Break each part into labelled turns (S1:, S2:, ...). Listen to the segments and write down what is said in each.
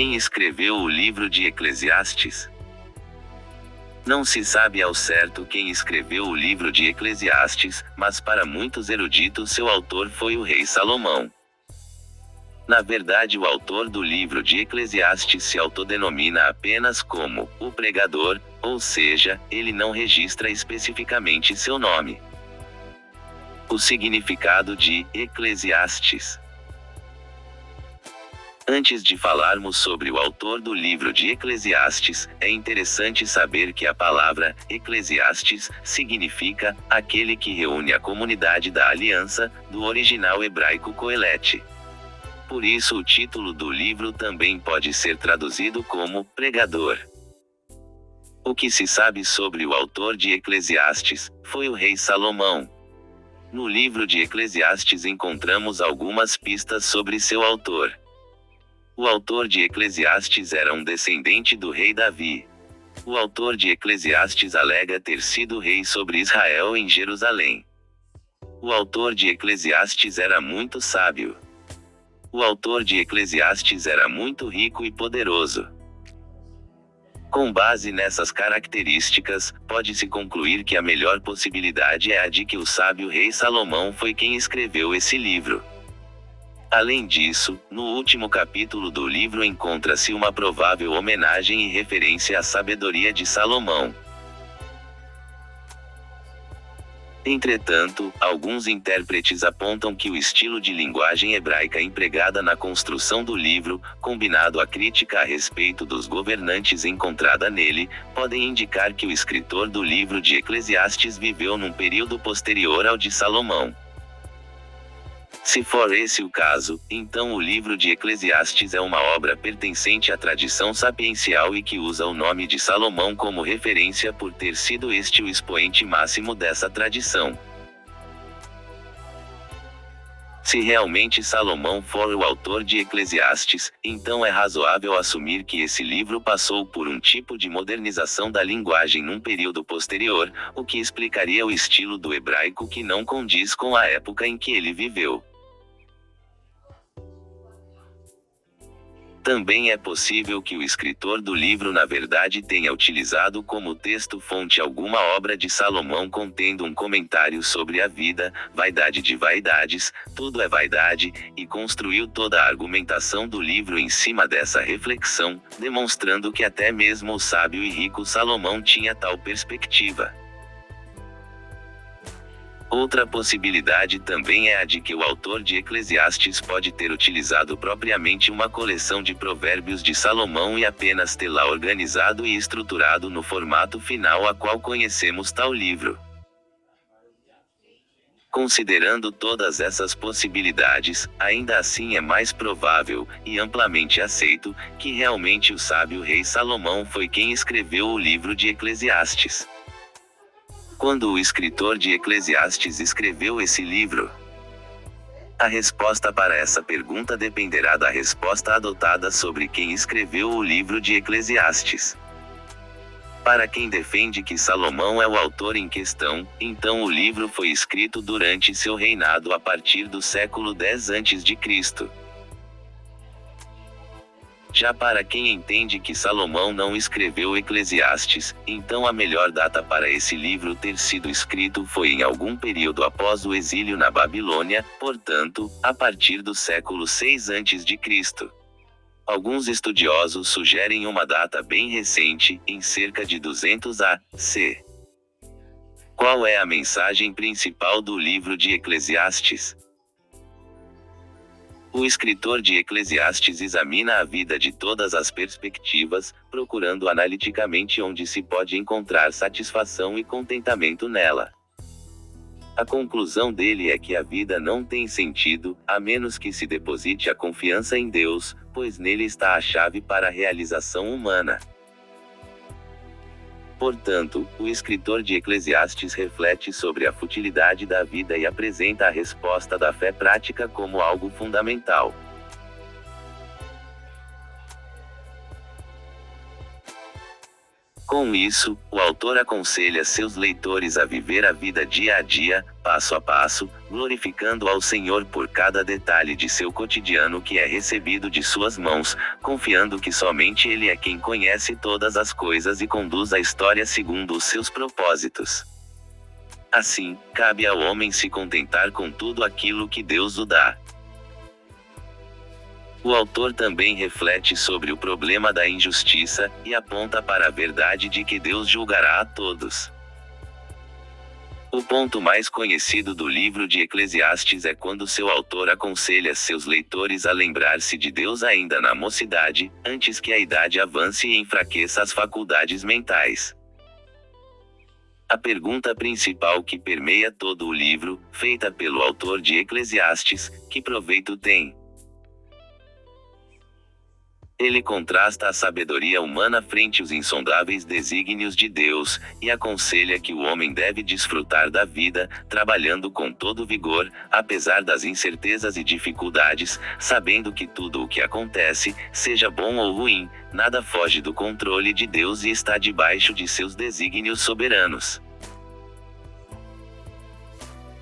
S1: Quem escreveu o livro de Eclesiastes? Não se sabe ao certo quem escreveu o livro de Eclesiastes, mas para muitos eruditos seu autor foi o rei Salomão. Na verdade, o autor do livro de Eclesiastes se autodenomina apenas como o pregador, ou seja, ele não registra especificamente seu nome. O significado de Eclesiastes. Antes de falarmos sobre o autor do livro de Eclesiastes, é interessante saber que a palavra Eclesiastes significa aquele que reúne a comunidade da aliança, do original hebraico Coelete. Por isso o título do livro também pode ser traduzido como pregador. O que se sabe sobre o autor de Eclesiastes foi o rei Salomão. No livro de Eclesiastes encontramos algumas pistas sobre seu autor. O autor de Eclesiastes era um descendente do rei Davi. O autor de Eclesiastes alega ter sido rei sobre Israel em Jerusalém. O autor de Eclesiastes era muito sábio. O autor de Eclesiastes era muito rico e poderoso. Com base nessas características, pode-se concluir que a melhor possibilidade é a de que o sábio rei Salomão foi quem escreveu esse livro. Além disso, no último capítulo do livro encontra-se uma provável homenagem e referência à sabedoria de Salomão. Entretanto, alguns intérpretes apontam que o estilo de linguagem hebraica empregada na construção do livro, combinado à crítica a respeito dos governantes encontrada nele, podem indicar que o escritor do livro de Eclesiastes viveu num período posterior ao de Salomão. Se for esse o caso, então o livro de Eclesiastes é uma obra pertencente à tradição sapiencial e que usa o nome de Salomão como referência por ter sido este o expoente máximo dessa tradição. Se realmente Salomão for o autor de Eclesiastes, então é razoável assumir que esse livro passou por um tipo de modernização da linguagem num período posterior, o que explicaria o estilo do hebraico que não condiz com a época em que ele viveu. Também é possível que o escritor do livro na verdade tenha utilizado como texto-fonte alguma obra de Salomão contendo um comentário sobre a vida, vaidade de vaidades, tudo é vaidade, e construiu toda a argumentação do livro em cima dessa reflexão, demonstrando que até mesmo o sábio e rico Salomão tinha tal perspectiva. Outra possibilidade também é a de que o autor de Eclesiastes pode ter utilizado propriamente uma coleção de provérbios de Salomão e apenas tê-la organizado e estruturado no formato final a qual conhecemos tal livro. Considerando todas essas possibilidades, ainda assim é mais provável, e amplamente aceito, que realmente o sábio rei Salomão foi quem escreveu o livro de Eclesiastes. Quando o escritor de Eclesiastes escreveu esse livro? A resposta para essa pergunta dependerá da resposta adotada sobre quem escreveu o livro de Eclesiastes. Para quem defende que Salomão é o autor em questão, então o livro foi escrito durante seu reinado a partir do século X a.C. Já para quem entende que Salomão não escreveu Eclesiastes, então a melhor data para esse livro ter sido escrito foi em algum período após o exílio na Babilônia, portanto, a partir do século VI a.C. Alguns estudiosos sugerem uma data bem recente, em cerca de 200 a.C. Qual é a mensagem principal do livro de Eclesiastes? O escritor de Eclesiastes examina a vida de todas as perspectivas, procurando analiticamente onde se pode encontrar satisfação e contentamento nela. A conclusão dele é que a vida não tem sentido, a menos que se deposite a confiança em Deus, pois nele está a chave para a realização humana. Portanto, o escritor de Eclesiastes reflete sobre a futilidade da vida e apresenta a resposta da fé prática como algo fundamental. Com isso, o autor aconselha seus leitores a viver a vida dia a dia, passo a passo, glorificando ao Senhor por cada detalhe de seu cotidiano que é recebido de suas mãos, confiando que somente Ele é quem conhece todas as coisas e conduz a história segundo os seus propósitos. Assim, cabe ao homem se contentar com tudo aquilo que Deus o dá. O autor também reflete sobre o problema da injustiça, e aponta para a verdade de que Deus julgará a todos. O ponto mais conhecido do livro de Eclesiastes é quando seu autor aconselha seus leitores a lembrar-se de Deus ainda na mocidade, antes que a idade avance e enfraqueça as faculdades mentais. A pergunta principal que permeia todo o livro, feita pelo autor de Eclesiastes: que proveito tem? Ele contrasta a sabedoria humana frente aos insondáveis desígnios de Deus, e aconselha que o homem deve desfrutar da vida, trabalhando com todo vigor, apesar das incertezas e dificuldades, sabendo que tudo o que acontece, seja bom ou ruim, nada foge do controle de Deus e está debaixo de seus desígnios soberanos.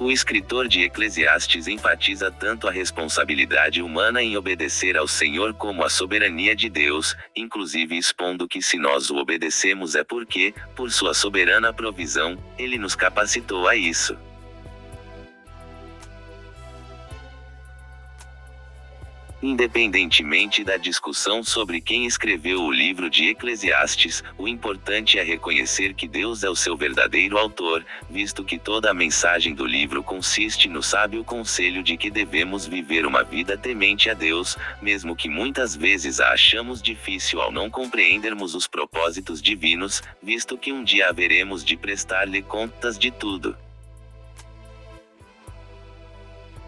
S1: O escritor de Eclesiastes enfatiza tanto a responsabilidade humana em obedecer ao Senhor como a soberania de Deus, inclusive expondo que se nós o obedecemos é porque, por sua soberana provisão, Ele nos capacitou a isso. Independentemente da discussão sobre quem escreveu o livro de Eclesiastes, o importante é reconhecer que Deus é o seu verdadeiro autor, visto que toda a mensagem do livro consiste no sábio conselho de que devemos viver uma vida temente a Deus, mesmo que muitas vezes a achamos difícil ao não compreendermos os propósitos divinos, visto que um dia haveremos de prestar-lhe contas de tudo.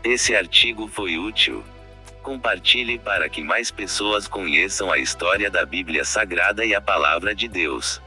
S1: Esse artigo foi útil. Compartilhe para que mais pessoas conheçam a história da Bíblia Sagrada e a Palavra de Deus.